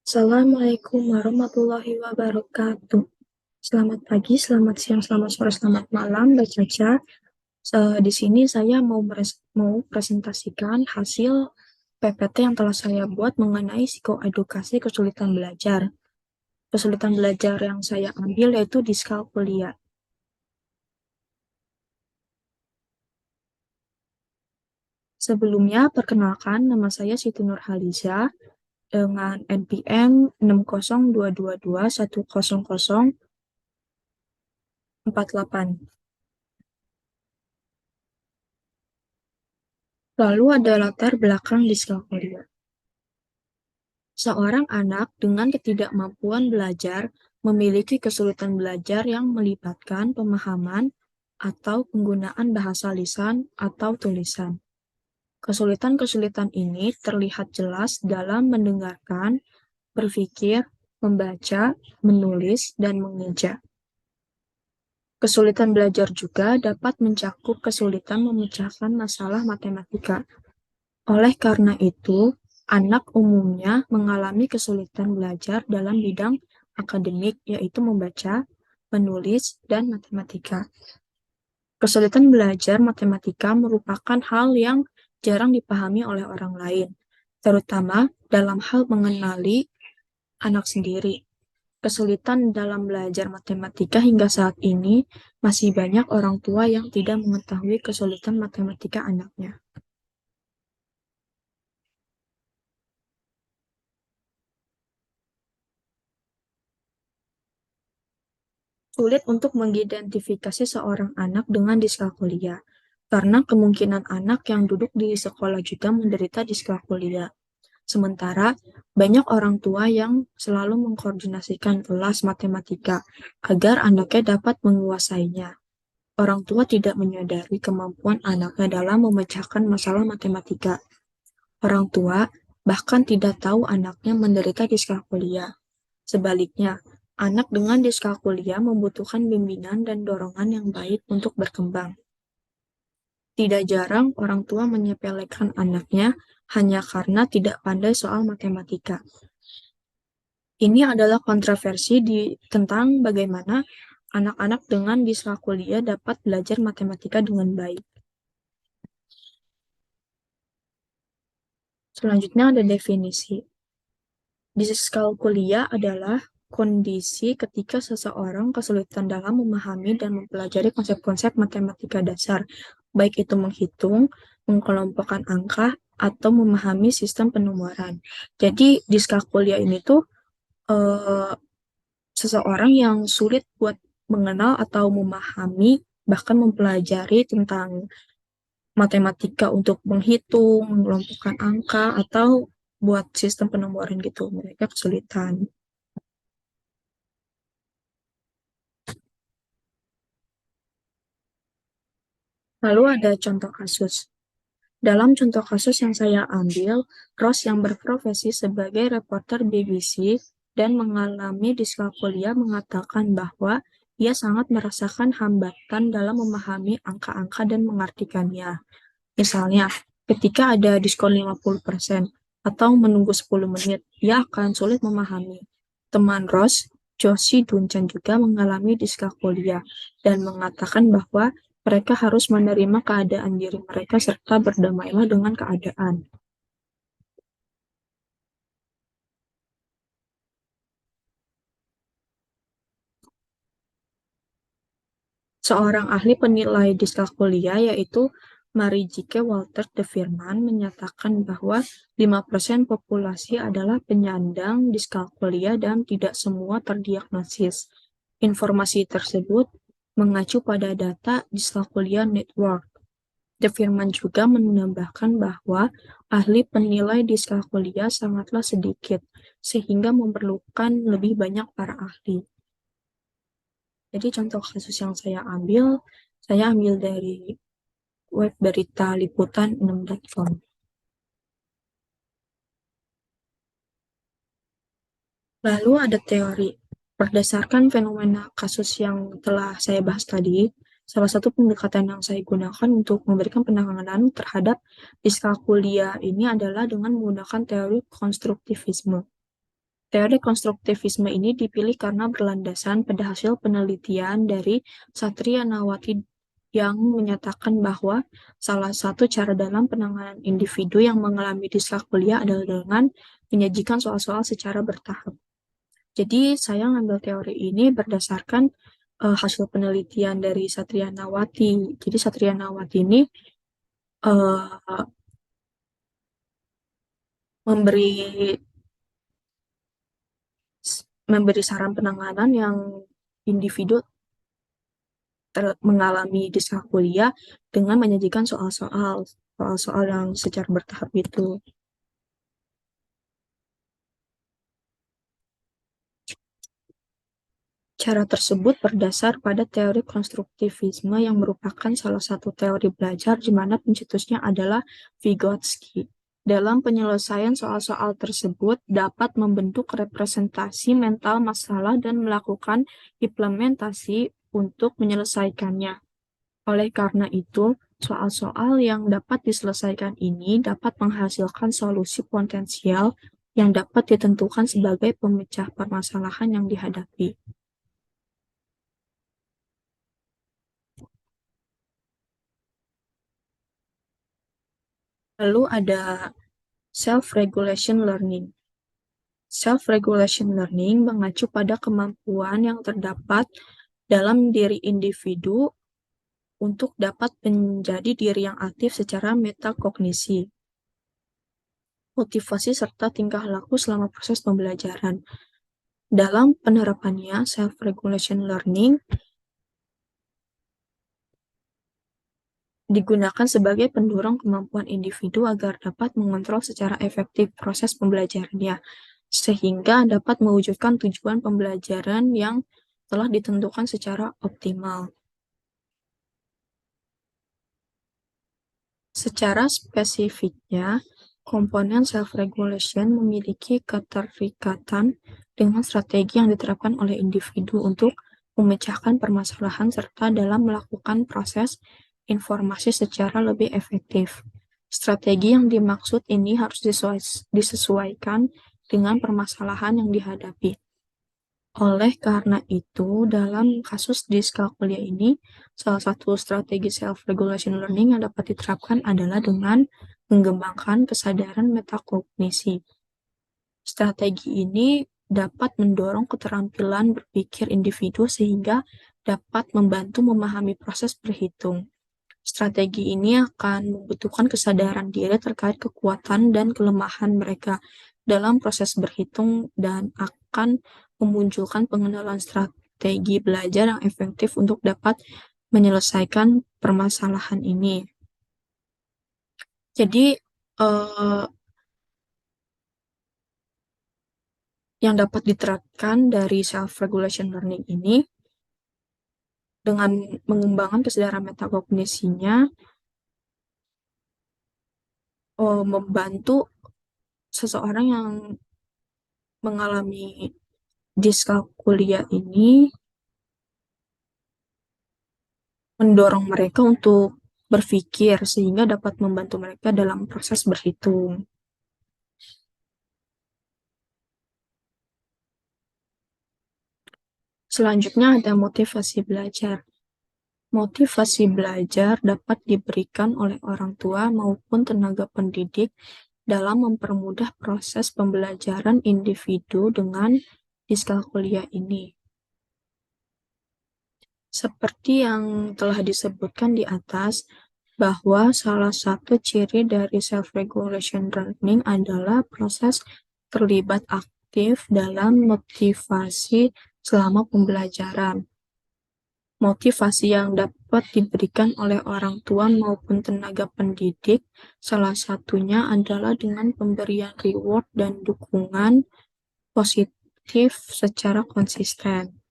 Assalamualaikum warahmatullahi wabarakatuh. Selamat pagi, selamat siang, selamat sore, selamat malam, Mbak Caca. Di sini saya mau presentasikan hasil PPT yang telah saya buat mengenai psikoedukasi kesulitan belajar. Kesulitan belajar yang saya ambil yaitu diskalkulia. Sebelumnya, perkenalkan nama saya Siti Nurhaliza dengan NPM 60222100048. Lalu ada latar belakang diskalkulia. Seorang anak dengan ketidakmampuan belajar memiliki kesulitan belajar yang melibatkan pemahaman atau penggunaan bahasa lisan atau tulisan. Kesulitan-kesulitan ini terlihat jelas dalam mendengarkan, berpikir, membaca, menulis, dan mengeja. Kesulitan belajar juga dapat mencakup kesulitan memecahkan masalah matematika. Oleh karena itu, anak umumnya mengalami kesulitan belajar dalam bidang akademik, yaitu membaca, menulis, dan matematika. Kesulitan belajar matematika merupakan hal yang jarang dipahami oleh orang lain, terutama dalam hal mengenali anak sendiri. Kesulitan dalam belajar matematika hingga saat ini masih banyak orang tua yang tidak mengetahui kesulitan matematika anaknya. Sulit untuk mengidentifikasi seorang anak dengan diskalkulia, karena kemungkinan anak yang duduk di sekolah juga menderita diskalkulia. Sementara, banyak orang tua yang selalu mengkoordinasikan kelas matematika agar anaknya dapat menguasainya. Orang tua tidak menyadari kemampuan anaknya dalam memecahkan masalah matematika. Orang tua bahkan tidak tahu anaknya menderita diskalkulia. Sebaliknya, anak dengan diskalkulia membutuhkan bimbingan dan dorongan yang baik untuk berkembang. Tidak jarang orang tua menyepelekan anaknya hanya karena tidak pandai soal matematika. Ini adalah kontroversi tentang bagaimana anak-anak dengan diskalkulia dapat belajar matematika dengan baik. Selanjutnya ada definisi. Diskalkulia adalah kondisi ketika seseorang kesulitan dalam memahami dan mempelajari konsep-konsep matematika dasar, baik itu menghitung, mengelompokkan angka, atau memahami sistem penomoran. Jadi, diskalkulia ini tuh eh, seseorang yang sulit buat mengenal atau memahami, bahkan mempelajari tentang matematika untuk menghitung, mengelompokkan angka, atau buat sistem penomoran gitu. Mereka kesulitan. Lalu ada contoh kasus. Dalam contoh kasus yang saya ambil, Ross yang berprofesi sebagai reporter BBC dan mengalami diskalkulia mengatakan bahwa ia sangat merasakan hambatan dalam memahami angka-angka dan mengartikannya. Misalnya, ketika ada diskon 50% atau menunggu 10 menit, ia akan sulit memahami. Teman Ross, Josie Duncan juga mengalami diskalkulia dan mengatakan bahwa mereka harus menerima keadaan diri mereka serta berdamailah dengan keadaan. Seorang ahli penilai diskalkulia yaitu Marijke Walter de Vierman menyatakan bahwa 5% populasi adalah penyandang diskalkulia dan tidak semua terdiagnosis. Informasi tersebut mengacu pada data Dyscalculia Network. De Vierman juga menambahkan bahwa ahli penilai diskalkulia sangatlah sedikit, sehingga memerlukan lebih banyak para ahli. Jadi contoh kasus yang saya ambil dari web berita liputan6.com. Lalu ada teori. Berdasarkan fenomena kasus yang telah saya bahas tadi, salah satu pendekatan yang saya gunakan untuk memberikan penanganan terhadap diskalkulia ini adalah dengan menggunakan teori konstruktivisme. Teori konstruktivisme ini dipilih karena berlandasan pada hasil penelitian dari Satria Nawati yang menyatakan bahwa salah satu cara dalam penanganan individu yang mengalami diskalkulia adalah dengan menyajikan soal-soal secara bertahap. Jadi saya ngambil teori ini berdasarkan hasil penelitian dari Satria Nawati. Jadi Satria Nawati ini uh, memberi memberi saran penanganan yang individu mengalami diskalkulia dengan menyajikan soal-soal yang secara bertahap itu. Cara tersebut berdasar pada teori konstruktivisme yang merupakan salah satu teori belajar di mana pencetusnya adalah Vygotsky. Dalam penyelesaian soal-soal tersebut dapat membentuk representasi mental masalah dan melakukan implementasi untuk menyelesaikannya. Oleh karena itu, soal-soal yang dapat diselesaikan ini dapat menghasilkan solusi potensial yang dapat ditentukan sebagai pemecah permasalahan yang dihadapi. Lalu ada self-regulation learning. Self-regulation learning mengacu pada kemampuan yang terdapat dalam diri individu untuk dapat menjadi diri yang aktif secara metakognisi, motivasi, serta tingkah laku selama proses pembelajaran. Dalam penerapannya, self-regulation learning digunakan sebagai pendorong kemampuan individu agar dapat mengontrol secara efektif proses pembelajarannya, sehingga dapat mewujudkan tujuan pembelajaran yang telah ditentukan secara optimal. Secara spesifiknya, komponen self-regulation memiliki keterikatan dengan strategi yang diterapkan oleh individu untuk memecahkan permasalahan serta dalam melakukan proses informasi secara lebih efektif. Strategi yang dimaksud ini harus disesuaikan dengan permasalahan yang dihadapi. Oleh karena itu, dalam kasus diskalkulia ini, salah satu strategi self-regulation learning yang dapat diterapkan adalah dengan mengembangkan kesadaran metakognisi. Strategi ini dapat mendorong keterampilan berpikir individu sehingga dapat membantu memahami proses berhitung. Strategi ini akan membutuhkan kesadaran diri terkait kekuatan dan kelemahan mereka dalam proses berhitung dan akan memunculkan pengenalan strategi belajar yang efektif untuk dapat menyelesaikan permasalahan ini. Jadi, yang dapat diterapkan dari self-regulation learning ini dengan mengembangkan kesadaran metakognisinya membantu seseorang yang mengalami diskalkulia ini mendorong mereka untuk berpikir sehingga dapat membantu mereka dalam proses berhitung. Selanjutnya ada motivasi belajar. Motivasi belajar dapat diberikan oleh orang tua maupun tenaga pendidik dalam mempermudah proses pembelajaran individu dengan diskalkulia ini. Seperti yang telah disebutkan di atas, bahwa salah satu ciri dari self-regulation learning adalah proses terlibat aktif dalam motivasi selama pembelajaran. Motivasi yang dapat diberikan oleh orang tua maupun tenaga pendidik, salah satunya adalah dengan pemberian reward dan dukungan positif secara konsisten.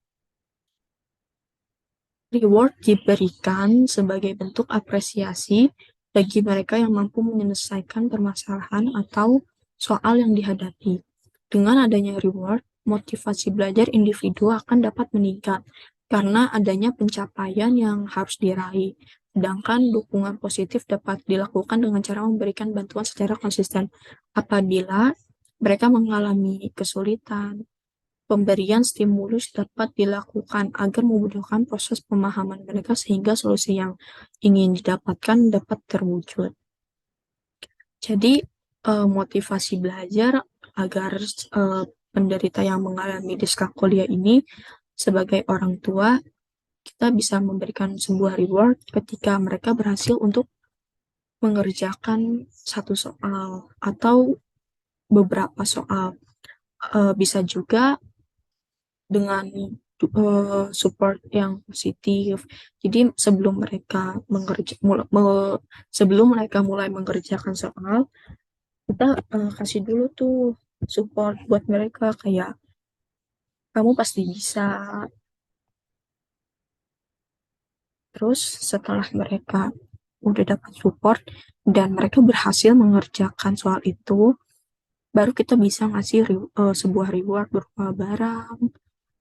Reward diberikan sebagai bentuk apresiasi bagi mereka yang mampu menyelesaikan permasalahan atau soal yang dihadapi. Dengan adanya reward, motivasi belajar individu akan dapat meningkat karena adanya pencapaian yang harus diraih. Sedangkan dukungan positif dapat dilakukan dengan cara memberikan bantuan secara konsisten. Apabila mereka mengalami kesulitan. Pemberian stimulus dapat dilakukan agar memudahkan proses pemahaman mereka sehingga solusi yang ingin didapatkan dapat terwujud. Jadi, motivasi belajar agar penderita yang mengalami diskalkulia ini sebagai orang tua, kita bisa memberikan sebuah reward ketika mereka berhasil untuk mengerjakan satu soal atau beberapa soal. Bisa juga dengan support yang positif. Jadi sebelum mereka mulai mengerjakan soal, kita kasih dulu tuh support buat mereka kayak kamu pasti bisa. Terus setelah mereka udah dapat support dan mereka berhasil mengerjakan soal itu, baru kita bisa ngasih sebuah reward berupa barang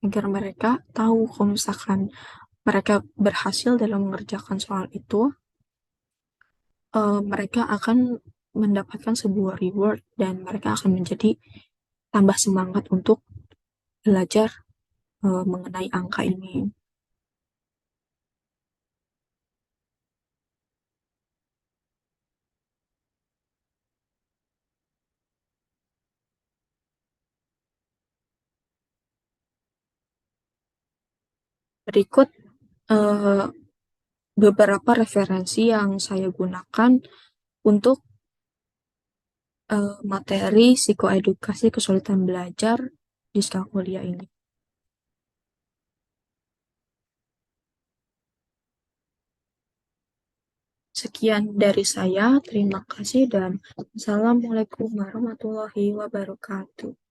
agar mereka tahu kalau misalkan mereka berhasil dalam mengerjakan soal itu, mereka akan mendapatkan sebuah reward dan mereka akan menjadi tambah semangat untuk belajar mengenai angka ini. Berikut eh, beberapa referensi yang saya gunakan untuk materi psikoedukasi kesulitan belajar di kuliah ini. Sekian dari saya, terima kasih dan Assalamualaikum warahmatullahi wabarakatuh.